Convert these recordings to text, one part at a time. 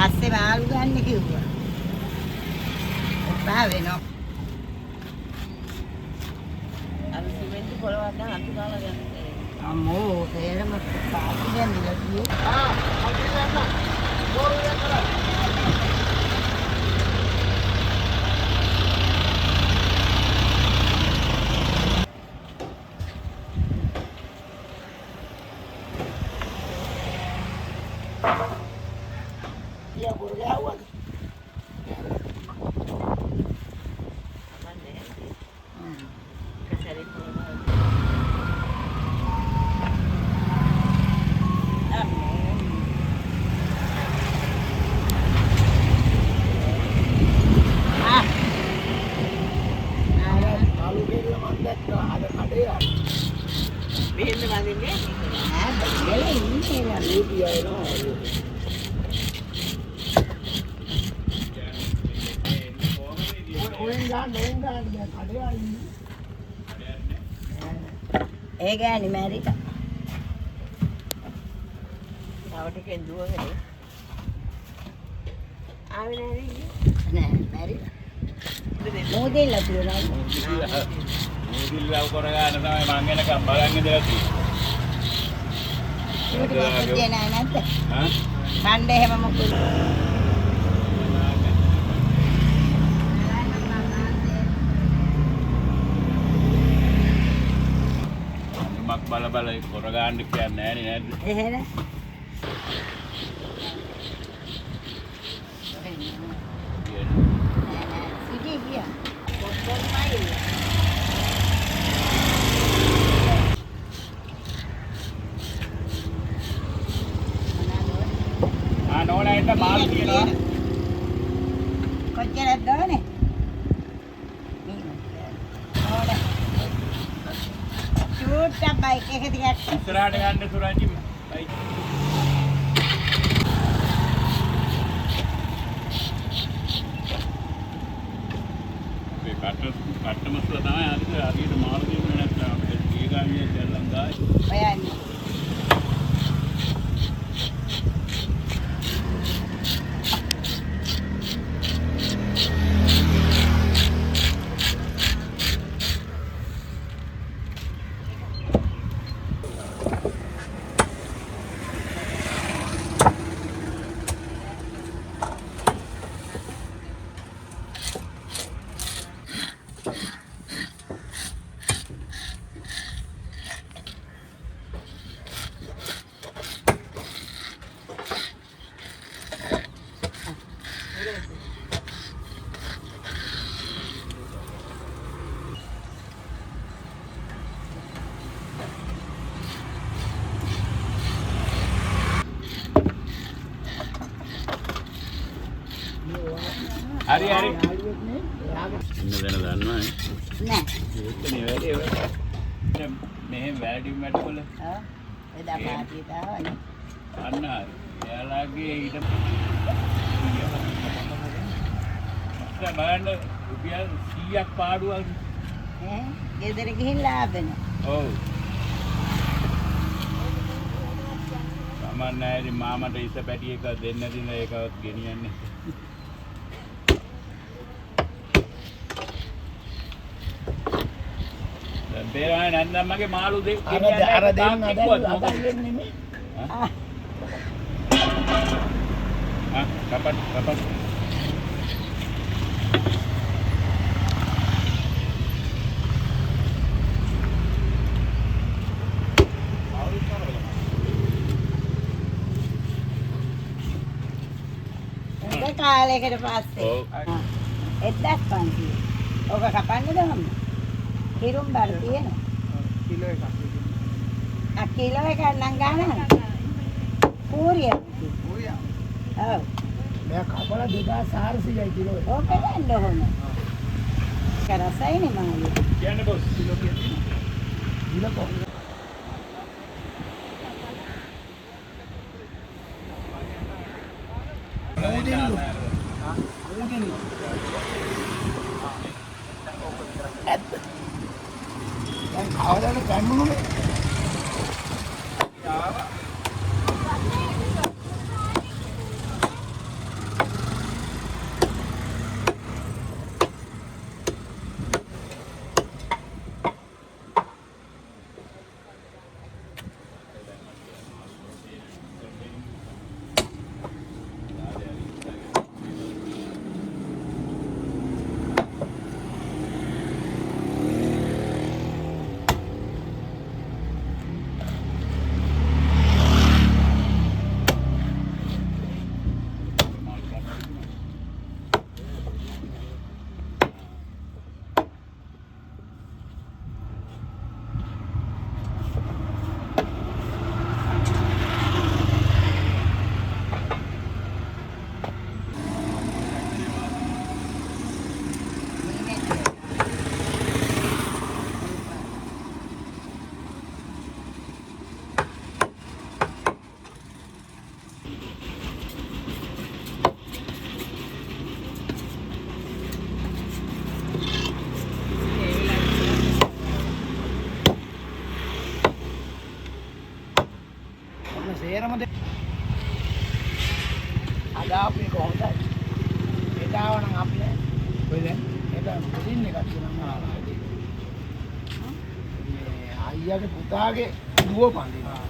අස්සේ වාලු ගන්න කිව්වා. එපා වෙනවා. අර සිමෙන්ති පොළවක් දැන් අතු ගාලා ගන්න. අම්මෝ තේරම පාටි ගන්නලා කියේ. අපි ගන්න. බෝරු කරලා. Ya por el agua. ඒ ගෑණි මැරිලා. තව ටිකෙන් දුවගෙන. ආවේ නෑ මැරිලා. මොදෙල්ලා තියලා. මොදෙල්ලා කරගන්න තමයි මං එනකම් බලන් ඉඳලා තියෙන්නේ. ඒක දෙන්නේ නෑ නැද්ද? හා? කණ්ඩේ හැම මොකද? බල බල කොරගාන්න කියන්නේ නෑනේ නේද? එහෙද? සිටි ගියා. කොච්චරයි? නෝනාට මාල් කියනවා. කොච්චරද දවනේ? Udah baik ya ketika istirahat dengan Suraji baik. Kata masalah tanya hari itu malu dia mana selama tiga hari jalan dah. Bayan. Hari hari. Ini benar benar nih. Nah. Itu nih very very. Ini mehe value medical. Oh, itu apa kita ini? Karena එයාලගේ ඊට බලන්න රුපියල් 100ක් පාඩුවක් ගෙදර ගිහිල්ලා ආවෙන. ඔව්. සමහර අය මාමට ඉස පැටි එක දෙන්න දින ඒකවත් ගෙනියන්නේ. දැන් බේරානේ නැත්නම් මගේ මාළු දෙක අර දෙන්න නෙමෙයි. kapan කාලයකට පස්සේ 1500. ඔක කපන්නද මම? කිරුම් බර තියෙනවා. කිලෝ එකක්. කිලෝ එකක් නම් ගන්න. පූරිය. ඔව්. मैं कपड़ा 2400 किलो ඕක ගන්න ඕන. කරසයිනේ මාළු. කියන්නේ බොස් किलो को खावा पैन සේරම අද අපි කොහොමද ඒතාව නම් අපි ඔය දැන් ඒක මුලින් එකක් කියනවා අයියාගේ පුතාගේ දුව පන්දිනවා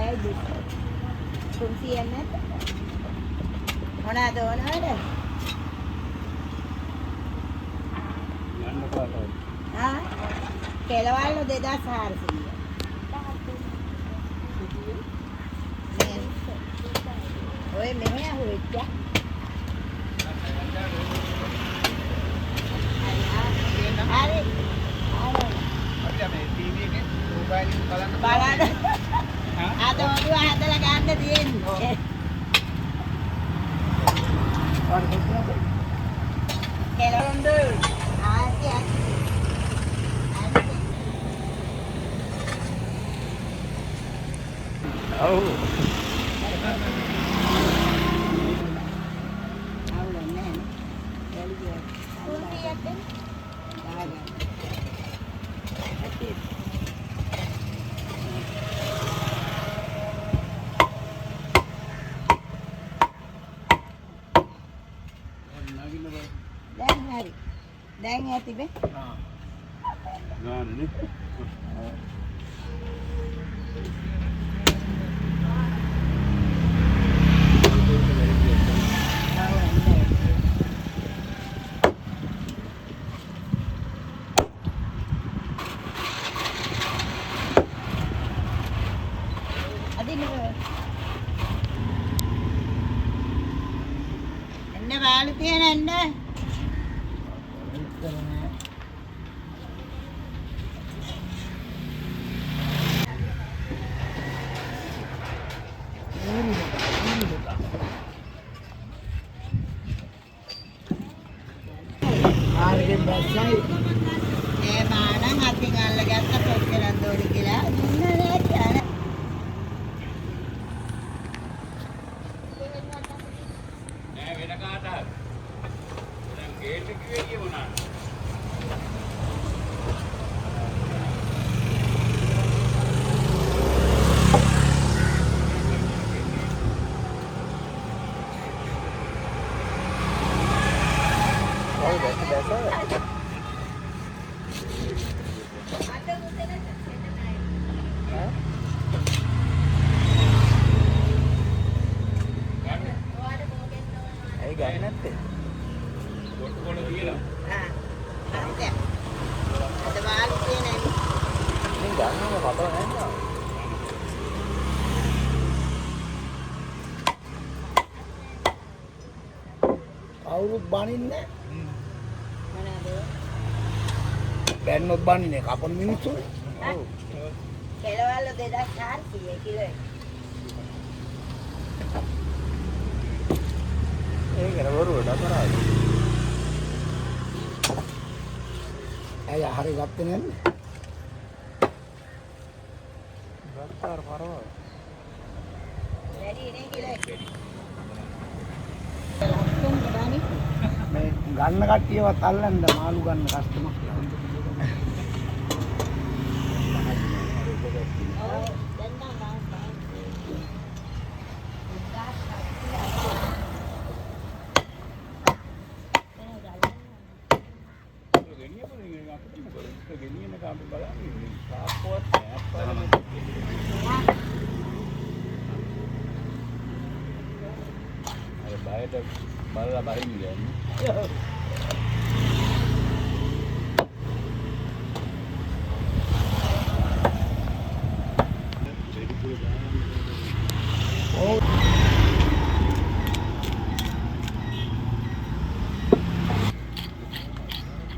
200යි 300ක් නැද්ද? මොනවාද ඕනවද? යන්න පාටයි. ආ කෙලවල්ලු 2400. ඔය මෙහෙ අහුවෙච්ච. හරි. අපිට මේ ටීවී එකේ මොබයිල් එකෙන් බලන්න බලන්න. අද ඔළුව හදලා ගන්න තියෙන්නේ. කෙලවඳු. ආසිය. ඔව්. අවුලන්නේ නැහැ. කුරුටියක් දෙන්න. දාගන්න. ඇටි. නගින්න බෑ. දැන් හරි. දැන් ඇති බේ. ආ. ගානනේ. එන්න වාලු තියෙන එන්න. ආරෙන් බස්සයි. ඒ මානම් අතින් අල්ලගත්ත කොච්චරක් දෝනි කියලා දුන්නා නේද? නෑ වෙන කාට හරි. දැන් ගේට් එක කිව්වේ කියමුනා. ඇයි ගන්නේ නැත්තේ? කොටු කොළ තියලා. හරිද? අද වාලු තියෙන එන්න. ඉතින් ගන්නම කපලා නැන්නා. කවුරුත් බනින්නේ මොනවාද? බැන්නොත් බනින්නේ කපන මිනිස්සු. ඔව්. කෙලවල්ලු 2400 කිලෝ. ඒක නවරුවට කරාද? ඇයි හරි ගත්තේ නැන්නේ? ගත්තාර පරවා. වැඩි නේ කිලෝ. ලස්සන ගානේ. මේ ගන්න කට්ටියවත් අල්ලන්න මාළු ගන්න කස්ටමර් කියලා. ඔව් දැන් නම් ගෙනියපොනේ අපිට මොකද? ගෙනියන කාම බලන්නේ. තාප්පුවත් නෑ. අර බයට බලලා බහින්න යන්නේ. ඔව්.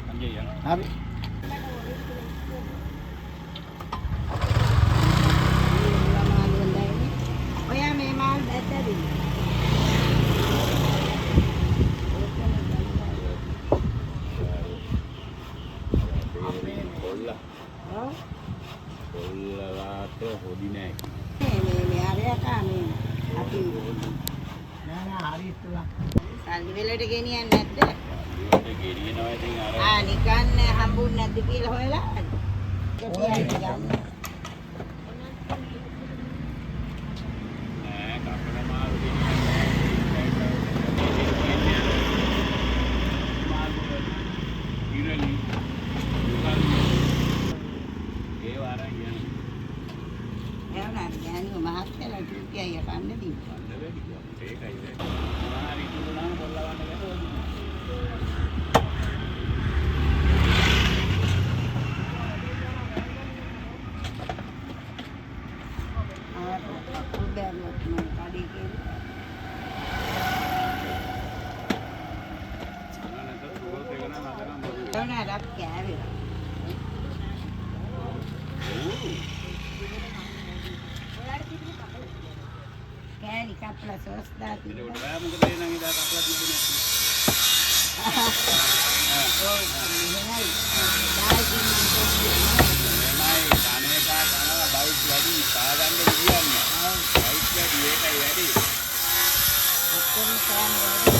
අංගේ යන. හරි. ඔයා මේ මාල් දැද්දද? කොල්ලා. ඔව්. කොල්ලාට හොදි නෑ. මේ ආරයා මේ අපි නෑ නෑ හරි ඉස්සලා. සල්ලි වලට ගෙනියන්නේ නැද්ද? ඒකට ගෙනියනවා ඉතින් අර නිකන් හම්බුන්නේ නැද්ද කියලා හොයලා. නෑ කපන මාළු ඉරලි ඒ වාරන් යන එවනම් යන්නේ මහත්තයා Rap kෑවේ. කෑලි කපලා සෝස් දාලා ඒක තිබ්බා. ඔයා මොකද එනං ඉදා කපලා තිබුණේ ඔව් මෙහෙමයි. දායි එමයි කණේකා කනවා බයික් වැඩි පාගන්න කියන්නේ බයික් වැඩි ඒකයි වැඩි ඔක්කොම කරන්නේ.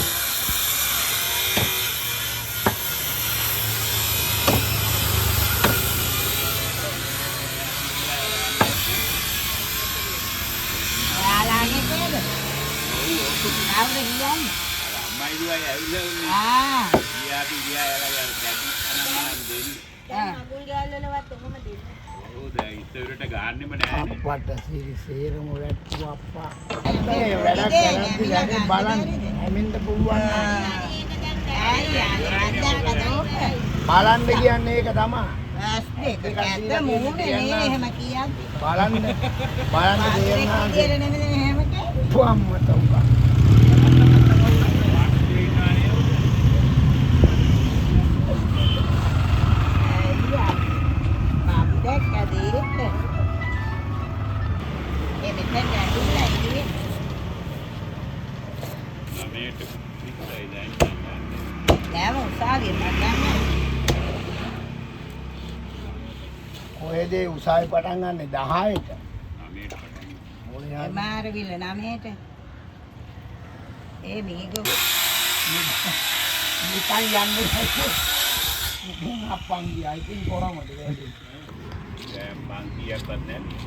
යාලාගේ නේද? ආවද කියන්නේ? අම්මයි දුවයි ඇවිල්ලා උන්නේ ගියා යාලා කැටි අනම්මන් දෙන්නේ මගුල් ගාල් වලවත් ඔහොම දෙන්නේ. ඔව් දැන් ඉස්සරට ගන්නෙම නෑනේ අප්පට සේරම වැට්ටු අප්පා. මේ වැඩක් කරද්දි දැන් බලන්න හැමින්ද පුළුවන්. බලන්න කියන්නේ ඒක තමයි. ඇත්ත මූණේ නේ එහෙම කියන්නේ. බලන්න තේරෙනවා. නෙමෙයි එහෙම කියන්නේ. පුම්මත උඹා. ඔයදී උසාවි පටන් ගන්න 10ට. මාරවිල 9ට. මේගොල්ලෝ නිකන් යන්නේ නැහැ. අප්පන් ගියා. ඉතින් කොරමද වැඩි. දැන් මං කීයක්වත් නැහැ.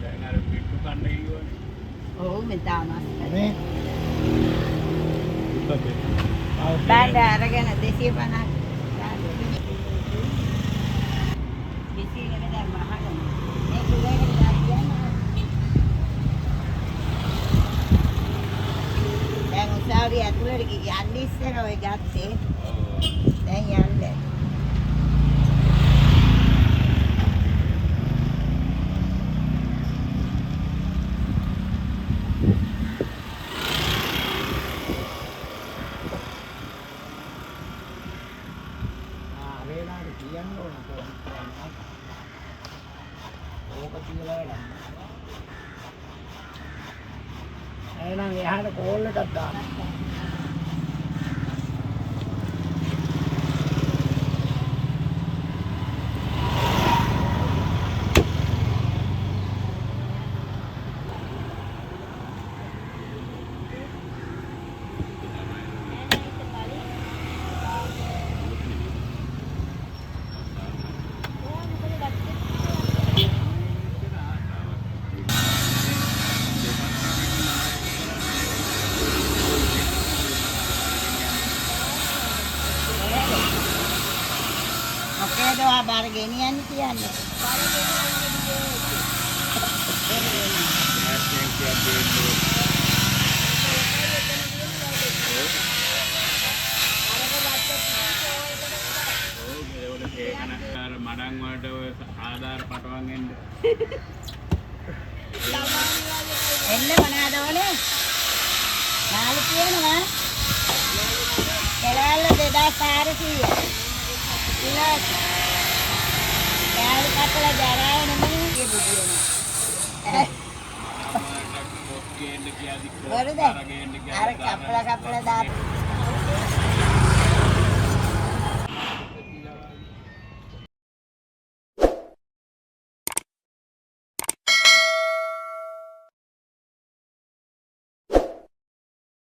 දැන් අර පිටු කන්න ඉවනේ. ඔව් මෙතාමස්. මේ බෑන්ඩ අරගෙන 250ක්. උසාවිය ඇතුළට යන්න ඉස්සර ඔය ගත්තේ. දැන් යන්නේ. වේලාවට කියන්න ඕන කොහොමද? ඕක කියලා වැඩක්. එහෙනම් එහාට කෝල් එකක් දාන්න. මොකේද බාර ගෙනියන්න කියන්නේ? මඩන් වලට ඔය ආධාර පටවන් එන්න. එන්න මොනවාද ඕනේ? නාලු කියනවා. කෙලවල 2400. ඉලක්ක. යාළු කපලා දරාව නෙමෙයි කියනවා. වරද? අර කපලා දාන්න.